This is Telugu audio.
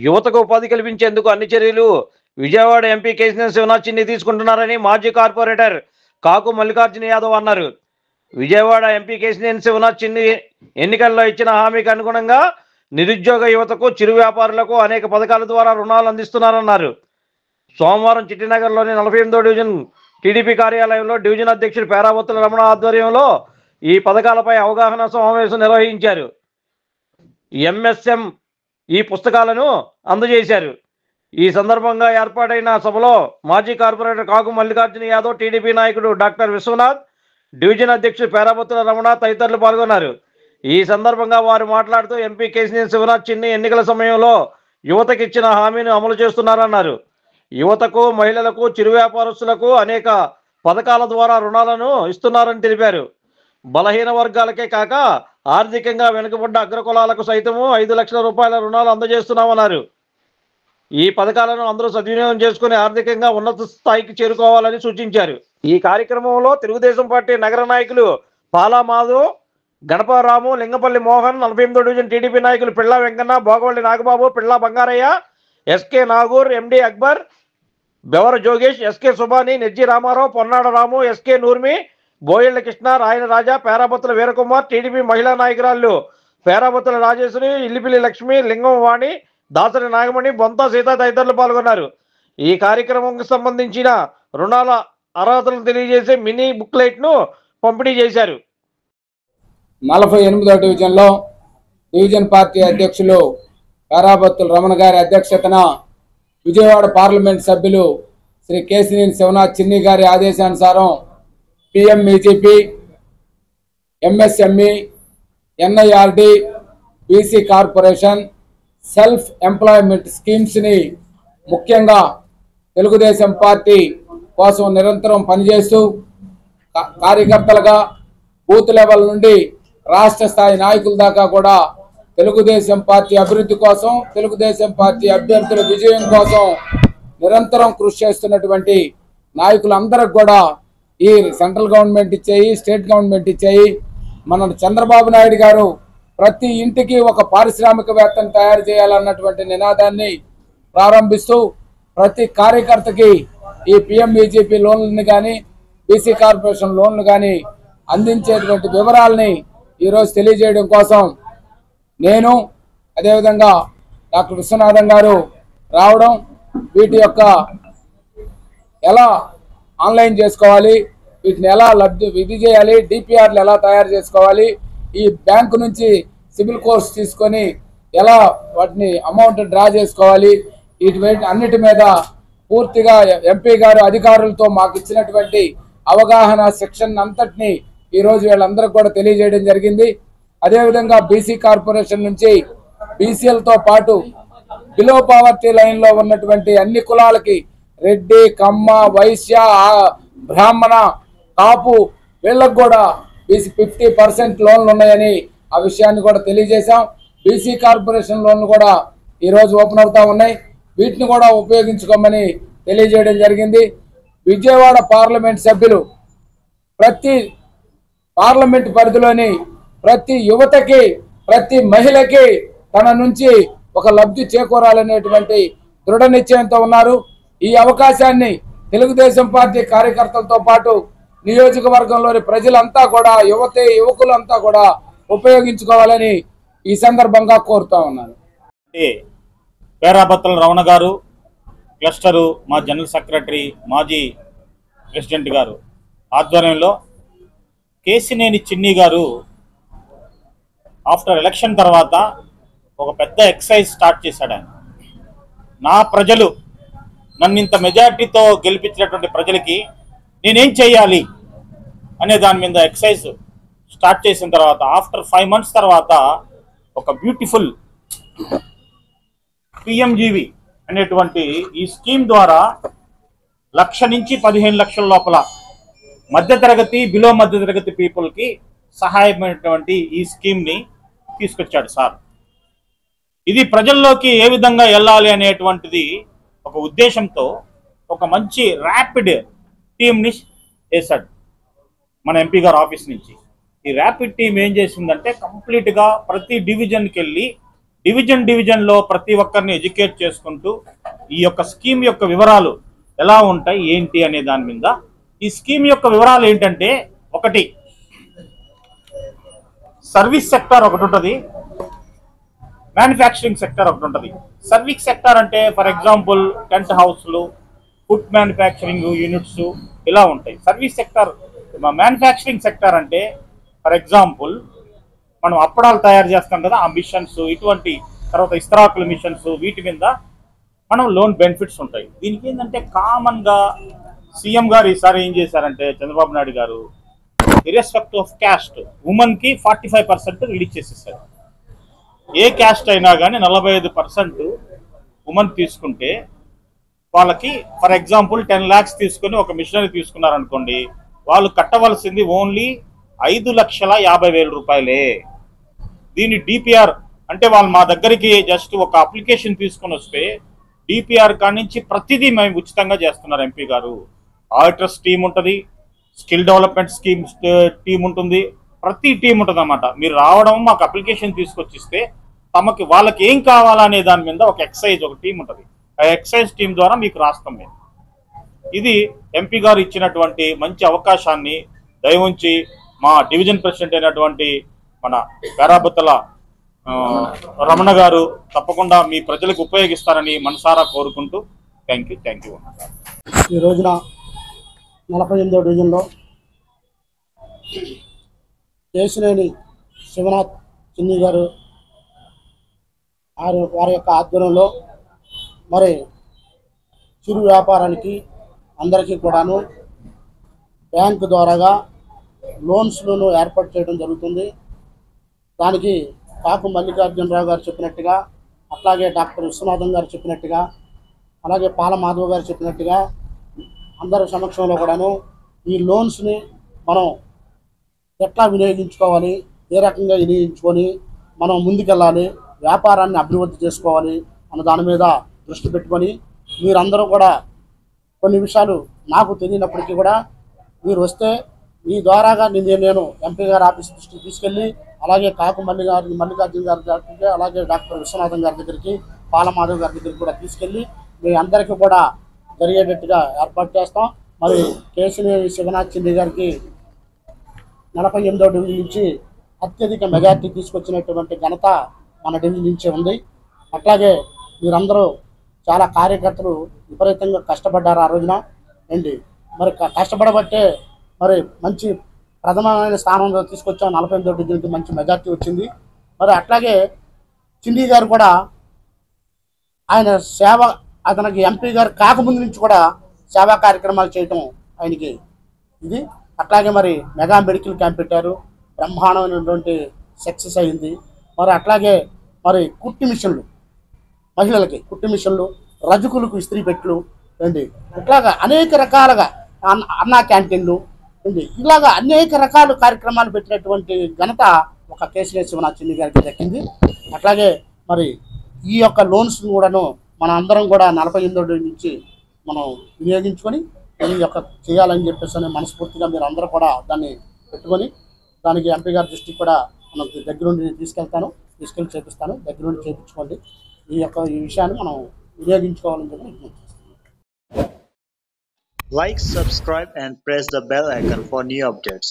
యువతకు ఉపాధి కల్పించేందుకు అన్ని చర్యలు విజయవాడ ఎంపీ కేశినేని శివనాథ్ చిన్ని తీసుకుంటున్నారని మాజీ కార్పొరేటర్ కాకు మల్లికార్జున యాదవ్ అన్నారు. విజయవాడ ఎంపీ కేశినేని శివనాథ్ చిన్ని ఎన్నికల్లో ఇచ్చిన హామీకి అనుగుణంగా నిరుద్యోగ యువతకు, చిరు వ్యాపారులకు అనేక పథకాల ద్వారా రుణాలు అందిస్తున్నారన్నారు. సోమవారం చిట్టినగర్లోని 48వ డివిజన్ టీడీపీ కార్యాలయంలో డివిజన్ అధ్యక్షుడు పేరాబత్తుల రమణ ఆధ్వర్యంలో ఈ పథకాలపై అవగాహన సమావేశం నిర్వహించారు. ఎంఎస్ఎం ఈ పుస్తకాలను అందజేశారు. ఈ సందర్భంగా ఏర్పాటైన సభలో మాజీ కార్పొరేటర్ కాకు మల్లికార్జున యాదవ్, టీడీపీ నాయకుడు డాక్టర్ విశ్వనాథ్, డివిజన్ అధ్యక్షుడు పేరాబత్తుల రమణ తదితరులు పాల్గొన్నారు. ఈ సందర్భంగా వారు మాట్లాడుతూ ఎంపీ కేశినేని శివనాథ్ చిన్ని ఎన్నికల సమయంలో యువతకు ఇచ్చిన హామీని అమలు చేస్తున్నారన్నారు. యువతకు, మహిళలకు, చిరు వ్యాపారస్తులకు అనేక పథకాల ద్వారా రుణాలను ఇస్తున్నారని తెలిపారు. బలహీన వర్గాలకే కాక ఆర్థికంగా వెనుకబడ్డ అగ్రకులాలకు సైతము 5 లక్షల రూపాయల రుణాలు అందజేస్తున్నామన్నారు. ఈ పథకాలను అందరూ సద్వినియోగం చేసుకుని ఆర్థికంగా ఉన్నత స్థాయికి చేరుకోవాలని సూచించారు. ఈ కార్యక్రమంలో తెలుగుదేశం పార్టీ నగర నాయకులు పాలా మాధవ్, గణపరాము, లింగపల్లి మోహన్, 48వ డివిజన్ టీడీపీ నాయకులు పిళ్ళా వెంకన్న, భోగవల్లి నాగబాబు, పిళ్ళా బంగారయ్య, ఎస్కే నాగూర్, ఎండి అక్బర్, బెవర జోగేష్, ఎస్కే సుబాని, నెజ్జి రామారావు, పొన్నాడ రాము, ఎస్కే నూర్మి, బోయళ్ల కృష్ణ, రాయన రాజా, పేరాబత్తుల వీరకుమార్, టీడీపీ మహిళా నాయకురాళ్లు పేరాబత్తుల రాజేశ్వరి, ఇల్లిపిల్లి లక్ష్మి, లింగం వాణి, దాసరి నాగమణి, బొంతా సీత తదితరులు పాల్గొన్నారు. ఈ కార్యక్రమంకు సంబంధించిన రుణాల అర్హతలను తెలియజేసే మినీ బుక్లెట్ను పంపిణీ చేశారు. 48వ డివిజన్లో డివిజన్ పార్టీ అధ్యక్షులు పేరాబత్తుల రమణ గారి అధ్యక్షతన విజయవాడ పార్లమెంట్ సభ్యులు శ్రీ కేశినేని శివనాథ్ చిన్ని గారి ఆదేశానుసారం PMEGP, MSME, NIRD, BC corporation, self employment స్కీమ్స్ని ముఖ్యంగా తెలుగుదేశం పార్టీ కోసం నిరంతరం పనిచేస్తూ కార్యకర్తలుగా బూత్ లెవెల్ నుండి రాష్ట్ర స్థాయి నాయకుల దాకా కూడా తెలుగుదేశం పార్టీ అభివృద్ధి కోసం, తెలుగుదేశం పార్టీ అభ్యర్థుల విజయం కోసం నిరంతరం కృషి చేస్తున్నటువంటి నాయకులందరికి కూడా ఈ సెంట్రల్ గవర్నమెంట్ ఇచ్చేయి, స్టేట్ గవర్నమెంట్ ఇచ్చేయి, మన చంద్రబాబు నాయుడు గారు ప్రతి ఇంటికి ఒక పారిశ్రామికవేత్తను తయారు చేయాలన్నటువంటి నినాదాన్ని ప్రారంభిస్తూ ప్రతి కార్యకర్తకి ఈ పిఎంఈజీపీ లోన్లను కానీ, బీసీ కార్పొరేషన్ లోన్లు కానీ అందించేటువంటి వివరాలని ఈరోజు తెలియజేయడం కోసం నేను, అదేవిధంగా డాక్టర్ విశ్వనాథన్ గారు రావడం, వీటి యొక్క ఎలా ఆన్లైన్ చేసుకోవాలి, వీటిని ఎలా విధి చేయాలి, డిపిఆర్లు ఎలా తయారు చేసుకోవాలి, ఈ బ్యాంకు నుంచి సిబిల్ కోర్స్ తీసుకొని ఎలా వాటిని అమౌంట్ డ్రా చేసుకోవాలి, వీటి అన్నిటి మీద పూర్తిగా ఎంపీ గారు అధికారులతో మాకు ఇచ్చినటువంటి అవగాహన శిక్షణ అంతటిని ఈరోజు వీళ్ళందరికీ కూడా తెలియజేయడం జరిగింది. అదేవిధంగా బీసీ కార్పొరేషన్ నుంచి బీసీలతో పాటు బిలో పావర్టీ లైన్లో ఉన్నటువంటి అన్ని కులాలకి రెడ్డి, కమ్మ, వైశ్య, బ్రాహ్మణ, కాపు వీళ్ళకు కూడా బీసీ 50% లోన్లు ఉన్నాయని ఆ విషయాన్ని కూడా తెలియజేశాం. బీసీ కార్పొరేషన్ లోన్లు కూడా ఈరోజు ఓపెన్ అవుతా ఉన్నాయి. వీటిని కూడా ఉపయోగించుకోమని తెలియజేయడం జరిగింది. విజయవాడ పార్లమెంట్ సభ్యులు ప్రతి పార్లమెంట్ పరిధిలోని ప్రతి యువతకి, ప్రతి మహిళకి తన నుంచి ఒక లబ్ధి చేకూరాలనేటువంటి దృఢ నిశ్చయంతో ఉన్నారు. ఈ అవకాశాన్ని తెలుగుదేశం పార్టీ కార్యకర్తలతో పాటు నియోజకవర్గంలోని ప్రజలంతా కూడా, యువకులంతా కూడా ఉపయోగించుకోవాలని ఈ సందర్భంగా కోరుతా ఉన్నాను. పేరాబత్తుల రమణ గారు, క్లస్టరు మా జనరల్ సెక్రటరీ, మాజీ ప్రెసిడెంట్ గారు ఆధ్వర్యంలో కేశినేని చిన్ని గారు ఆఫ్టర్ ఎలక్షన్ తర్వాత ఒక పెద్ద ఎక్సైజ్ స్టార్ట్ చేశాడు. ఆయన నా ప్రజలు నన్ను ఇంత మెజార్టీతో గెలిపించినటువంటి ప్రజలకి నేనేం చేయాలి అనే దాని మీద ఎక్సైజ్ స్టార్ట్ చేసిన తర్వాత ఆఫ్టర్ 5 months తర్వాత ఒక బ్యూటిఫుల్ పిఎంజీవి అనేటువంటి ఈ స్కీమ్ ద్వారా 1,00,000 నుంచి 15 లక్షల లోపల మధ్యతరగతి, బిలో మధ్యతరగతి పీపుల్కి సహాయమైనటువంటి ఈ స్కీమ్ని తీసుకొచ్చాడు సార్. ఇది ప్రజల్లోకి ఏ విధంగా వెళ్ళాలి అనేటువంటిది ఒక ఉద్దేశంతో ఒక మంచి ర్యాపిడ్ టీమ్ని వేశాడు మన ఎంపీ గారు ఆఫీస్ నుంచి. ఈ ర్యాపిడ్ టీం ఏం చేసిందంటే కంప్లీట్గా ప్రతి డివిజన్కి వెళ్ళి డివిజన్లో ప్రతి ఒక్కరిని ఎడ్యుకేట్ చేసుకుంటూ ఈ యొక్క స్కీమ్ యొక్క వివరాలు ఎలా ఉంటాయి ఏంటి అనే దాని మీద, ఈ స్కీమ్ యొక్క వివరాలు ఏంటంటే, ఒకటి సర్వీస్ సెక్టార్ ఒకటి ఉంటుంది, మ్యానుఫ్యాక్చరింగ్ సెక్టార్ ఒకటి ఉంటుంది. సర్వీస్ సెక్టార్ అంటే ఫర్ ఎగ్జాంపుల్ టెంట్ హౌస్లు, ఫుడ్ మ్యానుఫ్యాక్చరింగ్ యూనిట్స్ ఇలా ఉంటాయి. సర్వీస్ సెక్టార్, మ్యానుఫ్యాక్చరింగ్ సెక్టార్ అంటే ఫర్ ఎగ్జాంపుల్ మనం అప్పడాలు తయారు చేస్తాం కదా, ఆ మిషన్స్, ఇటువంటి తర్వాత ఇస్తరాకుల మిషన్స్, వీటి మీద మనం లోన్ బెనిఫిట్స్ ఉంటాయి. దీనికి ఏంటంటే కామన్గా సీఎం గారు ఈసారి ఏం చేశారంటే, చంద్రబాబు నాయుడు గారు ఇర్రెస్పెక్టివ్ ఆఫ్ క్యాస్ట్ ఉమెన్కి 45% రిలీజ్ చేసేసారు. ఏ క్యాస్ట్ అయినా కానీ 45% ఉమెన్ తీసుకుంటే వాళ్ళకి ఫర్ ఎగ్జాంపుల్ 10 lakhs తీసుకుని ఒక మిషనరీ తీసుకున్నారనుకోండి, వాళ్ళు కట్టవలసింది ఓన్లీ 5,50,000 రూపాయలే. దీన్ని డిపిఆర్ అంటే వాళ్ళు మా దగ్గరికి జస్ట్ ఒక అప్లికేషన్ తీసుకొని వస్తే డిపిఆర్ కాడి నుంచి ప్రతిదీ మేము ఉచితంగా చేస్తున్నారు ఎంపీ గారు. ఆడిటర్స్ టీం ఉంటుంది, స్కిల్ డెవలప్మెంట్ స్కీమ్స్ టీం ఉంటుంది, ప్రతి టీం ఉంటుంది అన్నమాట. మీరు రావడం, మాకు అప్లికేషన్ తీసుకొచ్చిస్తే తమకి వాళ్ళకి ఏం కావాలనే దాని మీద ఒక ఎక్సైజ్ ఒక టీం ఉంటుంది. ఆ ఎక్సైజ్ టీం ద్వారా మీకు రాస్తాం మేము. ఇది ఎంపీ గారు ఇచ్చినటువంటి మంచి అవకాశాన్ని దయవుంచి మా డివిజన్ ప్రెసిడెంట్ అయినటువంటి మన పేరాబుత్తల రమణ గారు తప్పకుండా మీ ప్రజలకు ఉపయోగిస్తారని మనసారా కోరుకుంటూ థ్యాంక్ యూ. ఈ రోజున 48వ డివిజన్లో కేశినేని శివనాథ్ చిన్ని గారు వారి యొక్క ఆధ్వర్యంలో మరి చిరు వ్యాపారానికి అందరికీ కూడాను బ్యాంకు ద్వారాగా లోన్స్లను ఏర్పాటు చేయడం జరుగుతుంది. దానికి కాకు మల్లికార్జునరావు గారు చెప్పినట్టుగా, అట్లాగే డాక్టర్ విశ్వనాథం గారు చెప్పినట్టుగా, అలాగే పాల మాధవ్ గారు చెప్పినట్టుగా అందరి సమక్షంలో కూడాను ఈ లోన్స్ని మనం ఎట్లా వినియోగించుకోవాలి, ఏ రకంగా వినియోగించుకొని మనం ముందుకెళ్ళాలి, వ్యాపారాన్ని అభివృద్ధి చేసుకోవాలి అన్న దాని మీద దృష్టి పెట్టుకొని మీరందరూ కూడా కొన్ని విషయాలు నాకు తెలియనప్పటికీ కూడా మీరు వస్తే మీ ద్వారాగా నేను ఎంపీ గారి ఆఫీస్ దృష్టికి తీసుకెళ్ళి, అలాగే కాకు మల్లికార్జున గారి దగ్గరికి, అలాగే డాక్టర్ విశ్వనాథం గారి దగ్గరికి, పాలమాధవ్ గారి దగ్గరికి కూడా తీసుకెళ్ళి మీ అందరికీ కూడా జరిగేటట్టుగా ఏర్పాటు చేస్తాం. మరి కేశినేని శివనాథ్ చిన్ని గారికి 48వ డివిజన్ నుంచి అత్యధిక మెజార్టీ తీసుకొచ్చినటువంటి ఘనత మన డివిజన్ నుంచే ఉంది. అట్లాగే మీరందరూ చాలా కార్యకర్తలు విపరీతంగా కష్టపడ్డారు ఆ రోజున ఏంటి, మరి కష్టపడబట్టే మరి మంచి ప్రథమమైన స్థానంలో తీసుకొచ్చాం. 48వ డివిజన్కి మంచి మెజార్టీ వచ్చింది. మరి అట్లాగే చిన్ని గారు కూడా ఆయన సేవ, అతనికి ఎంపీ గారు కాకముందు నుంచి కూడా సేవా కార్యక్రమాలు చేయటం ఆయనకి ఇది. అట్లాగే మరి మెగా మెడికల్ క్యాంప్ పెట్టారు, బ్రహ్మాండమైనటువంటి సక్సెస్ అయింది. మరి అట్లాగే మరి కుట్టి మిషన్లు, మహిళలకి కుట్టి మిషన్లు, రజకులకు ఇస్త్రీ పెట్లు ఏంటి, ఇట్లాగా అనేక రకాలుగా అన్నా క్యాంటీన్లు ఏంటి, ఇలాగా అనేక రకాల కార్యక్రమాలు పెట్టినటువంటి ఘనత ఒక కేశినేని శివనాథ్ చిన్ని గారికి దక్కింది. అట్లాగే మరి ఈ యొక్క లోన్స్ కూడాను మన అందరం కూడా 48 నుంచి మనం వినియోగించుకొని ఈ యొక్క చేయాలని చెప్పేసి మనస్ఫూర్తిగా మీరు అందరూ కూడా దాన్ని పెట్టుకొని, దానికి ఎంపీ గారి దృష్టికి కూడా మనం దగ్గరుండి తీసుకెళ్ళి చేపిస్తాను. దగ్గరుండి చేయించుకోండి. ఈ విషయాన్ని మనం వినియోగించుకోవాలని చెప్పి విజ్ఞప్తి చేస్తున్నాను. Like, subscribe and press the bell icon for new updates.